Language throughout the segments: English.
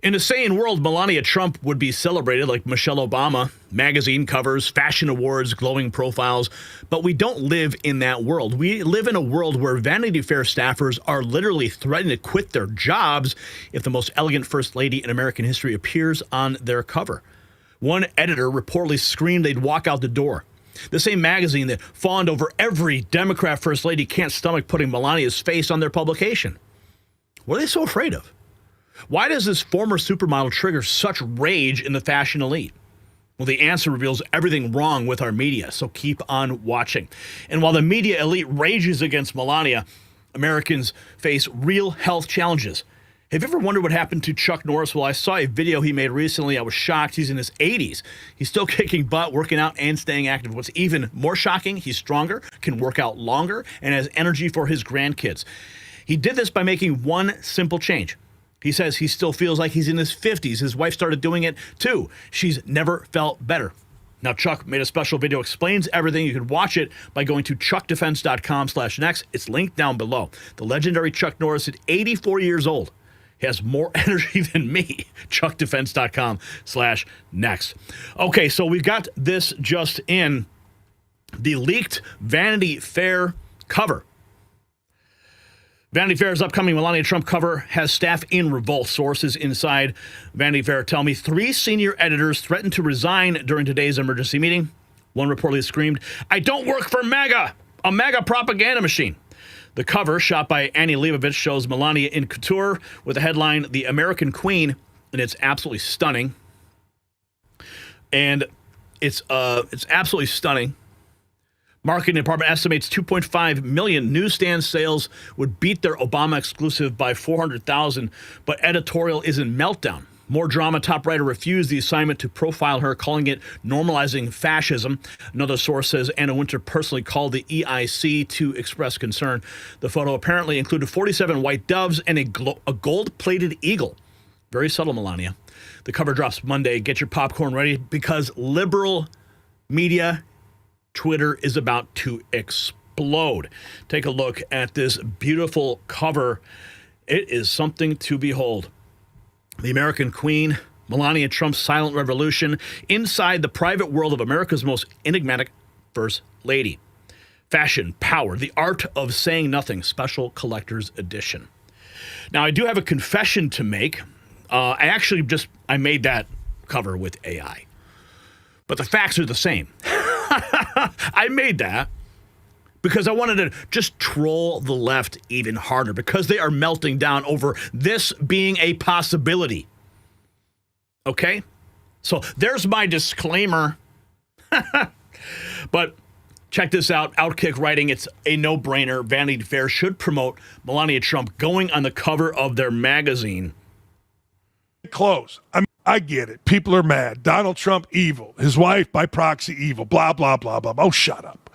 In a sane world, Melania Trump would be celebrated like Michelle Obama, magazine covers, fashion awards, glowing profiles. But we don't live in that world. We live in a world where Vanity Fair staffers are literally threatening to quit their jobs if the most elegant first lady in American history appears on their cover. One editor reportedly screamed they'd walk out the door. The same magazine that fawned over every Democrat first lady can't stomach putting Melania's face on their publication. What are they so afraid of? Why does this former supermodel trigger such rage in the fashion elite? Well, the answer reveals everything wrong with our media, so keep on watching. And while the media elite rages against Melania, Americans face real health challenges. Have you ever wondered what happened to Chuck Norris? Well, I saw a video he made recently. I was shocked. He's in his 80s. He's still kicking butt, working out, and staying active. What's even more shocking, he's stronger, can work out longer, and has energy for his grandkids. He did this by making one simple change. He says he still feels like he's in his 50s. His wife started doing it too. She's never felt better. Now, Chuck made a special video, explains everything. You can watch it by going to chuckdefense.com/next. It's linked down below. The legendary Chuck Norris, at 84 years old, has more energy than me. chuckdefense.com/next. Okay, so we've got this just in. The leaked Vanity Fair cover. Vanity Fair's upcoming Melania Trump cover has staff in revolt. Sources inside Vanity Fair tell me 3 senior editors threatened to resign during today's emergency meeting. One reportedly screamed, "I don't work for MAGA, a MAGA propaganda machine." The cover, shot by Annie Leibovitz, shows Melania in couture with the headline, "The American Queen," and it's absolutely stunning. And it's absolutely stunning. Marketing department estimates 2.5 million newsstand sales would beat their Obama exclusive by 400,000, but editorial is in meltdown. More drama. Top writer refused the assignment to profile her, calling it normalizing fascism. Another source says Anna Wintour personally called the EIC to express concern. The photo apparently included 47 white doves and a gold-plated eagle. Very subtle, Melania. The cover drops Monday. Get your popcorn ready because liberal media Twitter is about to explode. Take a look at this beautiful cover. It is something to behold. The American Queen, Melania Trump's silent revolution inside the private world of America's most enigmatic first lady. Fashion, power, the art of saying nothing, special collector's edition. Now, I do have a confession to make. I made that cover with AI. But the facts are the same. I made that because I wanted to just troll the left even harder because they are melting down over this being a possibility. Okay? So there's my disclaimer. But check this out. Outkick writing, it's a no-brainer. Vanity Fair should promote Melania Trump going on the cover of their magazine. Close. I get it. People are mad. Donald Trump, evil. His wife, by proxy, evil. Blah, blah, blah, blah. Oh, shut up.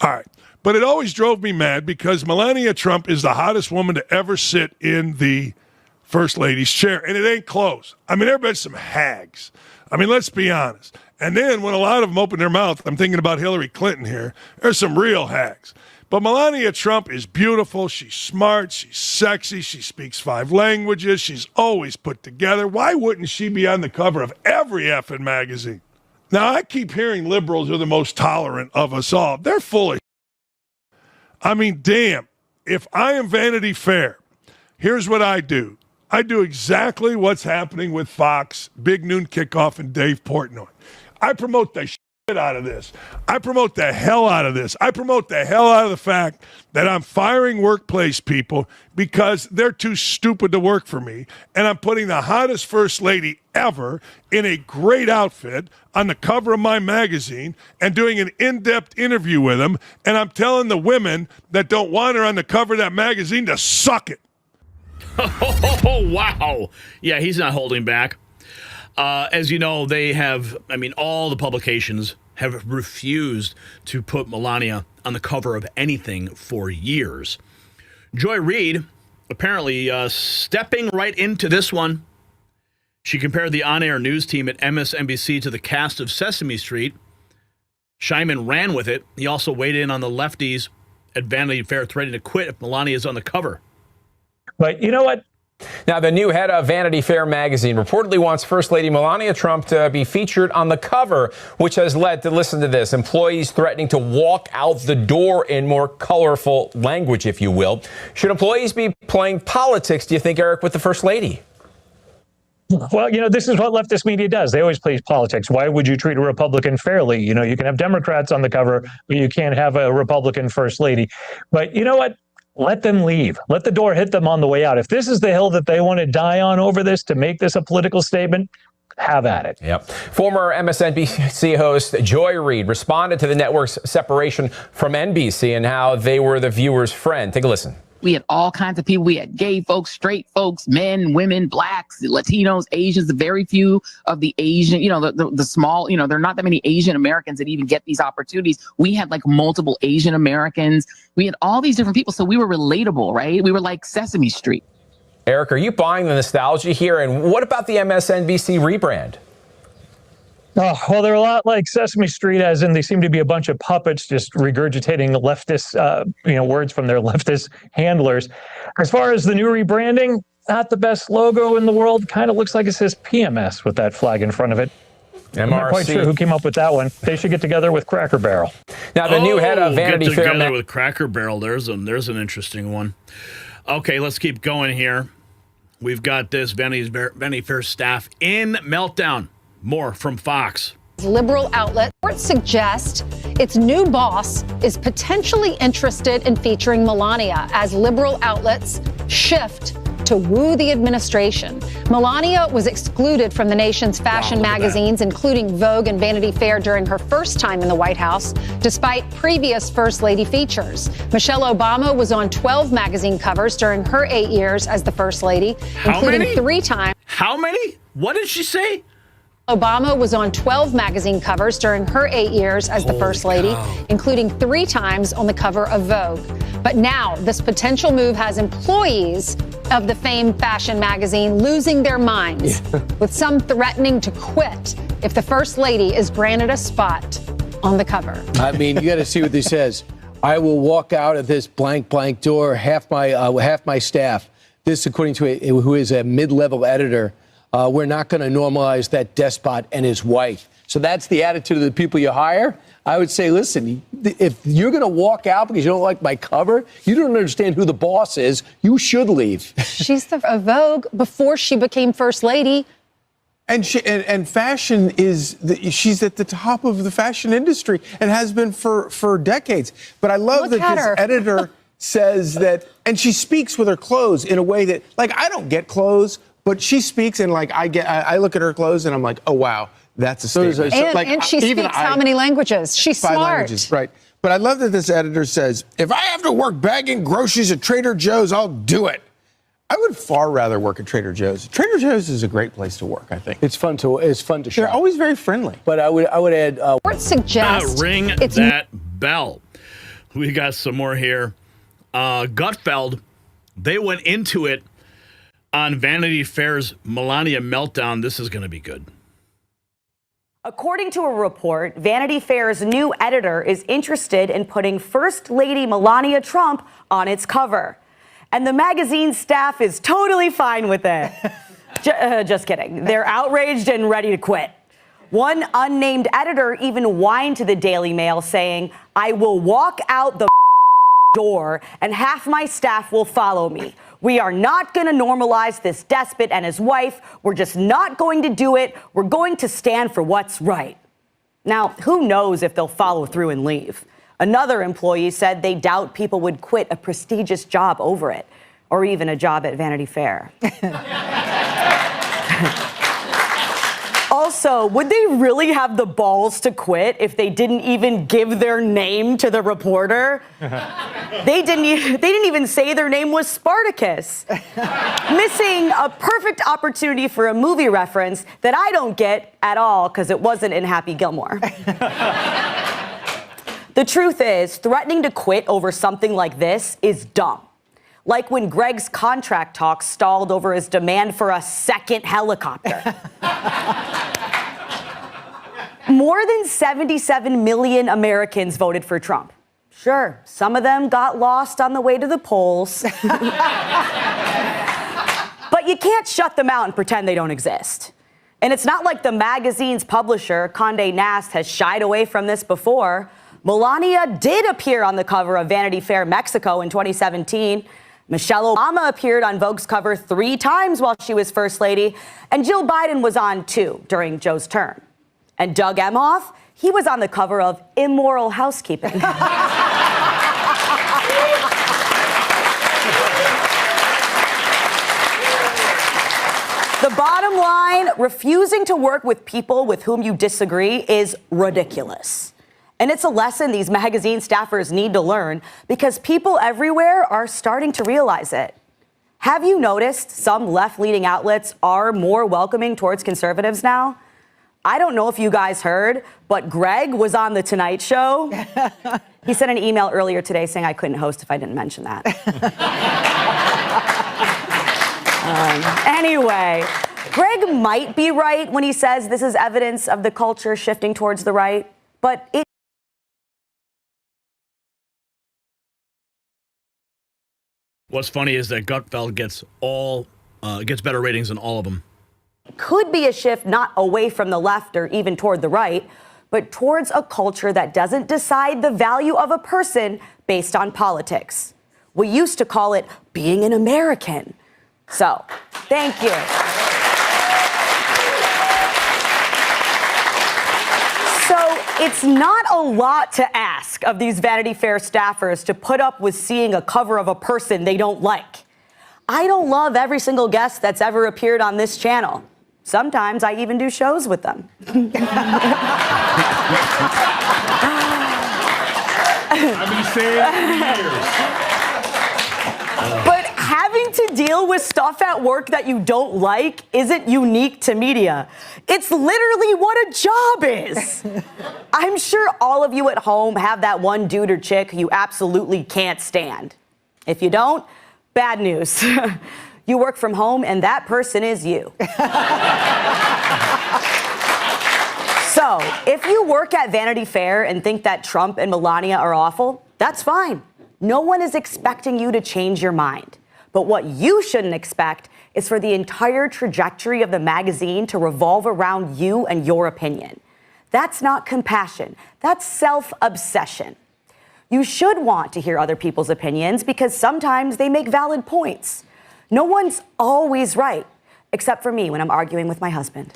All right. But it always drove me mad because Melania Trump is the hottest woman to ever sit in the First Lady's chair. And it ain't close. I mean, everybody's some hags. I mean, let's be honest. And then when a lot of them open their mouth, I'm thinking about Hillary Clinton here, there's some real hags. But Melania Trump is beautiful. She's smart. She's sexy. She speaks 5 languages. She's always put together. Why wouldn't she be on the cover of every effing magazine? Now, I keep hearing liberals are the most tolerant of us all. They're full of I mean, damn. If I am Vanity Fair, here's what I do. I do exactly what's happening with Fox, Big Noon Kickoff, and Dave Portnoy. I promote the out of this. I promote the hell out of this. I promote the hell out of the fact that I'm firing workplace people because they're too stupid to work for me. And I'm putting the hottest first lady ever in a great outfit on the cover of my magazine and doing an in-depth interview with them. And I'm telling the women that don't want her on the cover of that magazine to suck it. Oh, wow. Yeah, he's not holding back. As you know, all the publications have refused to put Melania on the cover of anything for years. Joy Reid apparently stepping right into this one. She compared the on-air news team at MSNBC to the cast of Sesame Street. Scheinman ran with it. He also weighed in on the lefties at Vanity Fair threatening to quit if Melania is on the cover. But you know what? Now, the new head of Vanity Fair magazine reportedly wants First Lady Melania Trump to be featured on the cover, which has led to, listen to this, employees threatening to walk out the door in more colorful language, if you will. Should employees be playing politics, do you think, Eric, with the First Lady? Well, this is what leftist media does. They always play politics. Why would you treat a Republican fairly? You can have Democrats on the cover, but you can't have a Republican First Lady. But you know what? Let them leave. Let the door hit them on the way out. If this is the hill that they want to die on over this to make this a political statement, have at it. Yep. Former MSNBC host Joy Reid responded to the network's separation from NBC and how they were the viewer's friend. Take a listen. We had all kinds of people. We had gay folks, straight folks, men, women, blacks, Latinos, Asians, very few of the Asian, the small, there are not that many Asian Americans that even get these opportunities. We had like multiple Asian Americans. We had all these different people. So we were relatable, right? We were like Sesame Street. Eric, are you buying the nostalgia here? And what about the MSNBC rebrand? Oh, well, they're a lot like Sesame Street, as in they seem to be a bunch of puppets just regurgitating leftist, words from their leftist handlers. As far as the new rebranding, not the best logo in the world. Kind of looks like it says PMS with that flag in front of it. I'm not quite sure who came up with that one. They should get together with Cracker Barrel. Now, the new head of Vanity Fair. Get together with Cracker Barrel. There's an interesting one. Okay, let's keep going here. We've got this Vanity Fair staff in meltdown. More from Fox. Liberal outlet reports suggest its new boss is potentially interested in featuring Melania as liberal outlets shift to woo the administration. Melania was excluded from the nation's fashion magazines, including Vogue and Vanity Fair, during her first time in the White House, despite previous First Lady features. Michelle Obama was on 12 magazine covers during her 8 years as the First Lady, including 3 times. How many? What did she say? Obama was on 12 magazine covers during her 8 years as the First Lady, including 3 times on the cover of Vogue. But now this potential move has employees of the famed fashion magazine losing their minds, with some threatening to quit if the First Lady is granted a spot on the cover. I mean, you got to see what this says. I will walk out of this blank door, half my staff. This, according to who is a mid-level editor. We're not going to normalize that despot and his wife. So that's the attitude of the people you hire. I would say, listen, if you're going to walk out because you don't like my cover, you don't understand who the boss is, you should leave. She's the Vogue before she became First Lady. And fashion she's at the top of the fashion industry and has been for decades. But I love that this editor says that, and she speaks with her clothes in a way that, like, I don't get clothes. But she speaks, and like I look at her clothes, and I'm like, oh wow, that's a statement. And she speaks how many languages? She's 5 smart. languages, right? But I love that this editor says, if I have to work bagging groceries at Trader Joe's, I'll do it. I would far rather work at Trader Joe's. Trader Joe's is a great place to work, I think. It's fun to shop. They're always very friendly. But I would add. Ring that bell. We got some more here. Gutfeld. They went into it on Vanity Fair's Melania meltdown. This is going to be good. According to a report, Vanity Fair's new editor is interested in putting First Lady Melania Trump on its cover. And the magazine staff is totally fine with it. Just kidding. They're outraged and ready to quit. One unnamed editor even whined to the Daily Mail saying, I will walk out the door and half my staff will follow me. We are not going to normalize this despot and his wife. We're just not going to do it. We're going to stand for what's right. Now, who knows if they'll follow through and leave? Another employee said they doubt people would quit a prestigious job over it, or even a job at Vanity Fair. Also, would they really have the balls to quit if they didn't even give their name to the reporter? They didn't even say their name was Spartacus. Missing a perfect opportunity for a movie reference that I don't get at all because it wasn't in Happy Gilmore. The truth is, threatening to quit over something like this is dumb. Like when Greg's contract talks stalled over his demand for a second helicopter. More than 77 million Americans voted for Trump. Sure, some of them got lost on the way to the polls. But you can't shut them out and pretend they don't exist. And it's not like the magazine's publisher, Condé Nast, has shied away from this before. Melania did appear on the cover of Vanity Fair Mexico in 2017. Michelle Obama appeared on Vogue's cover 3 times while she was First Lady, and Jill Biden was on 2 during Joe's term. And Doug Emhoff, he was on the cover of Immoral Housekeeping. The bottom line, refusing to work with people with whom you disagree is ridiculous. And it's a lesson these magazine staffers need to learn because people everywhere are starting to realize it. Have you noticed some left-leaning outlets are more welcoming towards conservatives now? I don't know if you guys heard, but Greg was on The Tonight Show. He sent an email earlier today saying I couldn't host if I didn't mention that. Anyway, Greg might be right when he says this is evidence of the culture shifting towards the right, but it What's funny is that Gutfeld gets better ratings than all of them. could be a shift not away from the left or even toward the right, but towards a culture that doesn't decide the value of a person based on politics. We used to call it being an American. So, thank you. So, it's not a lot to ask of these Vanity Fair staffers to put up with seeing a cover of a person they don't like. I don't love every single guest that's ever appeared on this channel. Sometimes I even do shows with them. I've been saying it for years. But having to deal with stuff at work that you don't like isn't unique to media. It's literally what a job is. I'm sure all of you at home have that one dude or chick you absolutely can't stand. If you don't, bad news. You work from home and that person is you. So, if you work at Vanity Fair and think that Trump and Melania are awful, that's fine. No one is expecting you to change your mind. But what you shouldn't expect is for the entire trajectory of the magazine to revolve around you and your opinion. That's not compassion. That's self-obsession. You should want to hear other people's opinions because sometimes they make valid points. No one's always right, except for me when I'm arguing with my husband.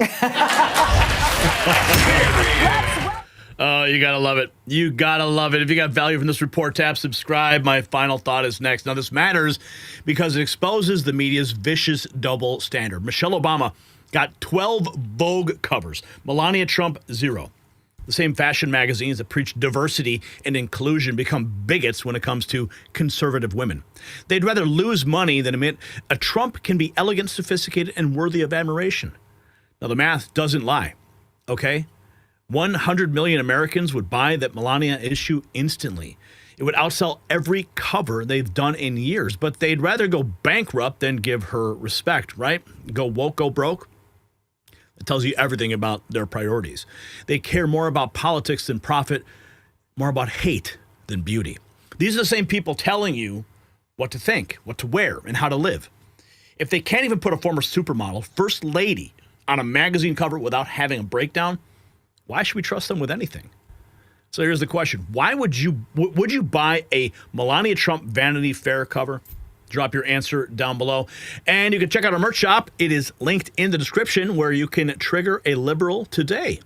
Oh, you gotta love it. You gotta love it. If you got value from this report, tap subscribe. My final thought is next. Now, this matters because it exposes the media's vicious double standard. Michelle Obama got 12 Vogue covers. Melania Trump, 0. The same fashion magazines that preach diversity and inclusion become bigots when it comes to conservative women. They'd rather lose money than admit a Trump can be elegant, sophisticated, and worthy of admiration. Now, the math doesn't lie, okay? 100 million Americans would buy that Melania issue instantly. It would outsell every cover they've done in years, but they'd rather go bankrupt than give her respect, right? Go woke, go broke. It tells you everything about their priorities. They care more about politics than profit, more about hate than beauty. These are the same people telling you what to think, what to wear, and how to live. If they can't even put a former supermodel, first lady, on a magazine cover without having a breakdown, why should we trust them with anything? So here's the question. Why would you buy a Melania Trump Vanity Fair cover? Drop your answer down below. And you can check out our merch shop. It is linked in the description where you can trigger a liberal today.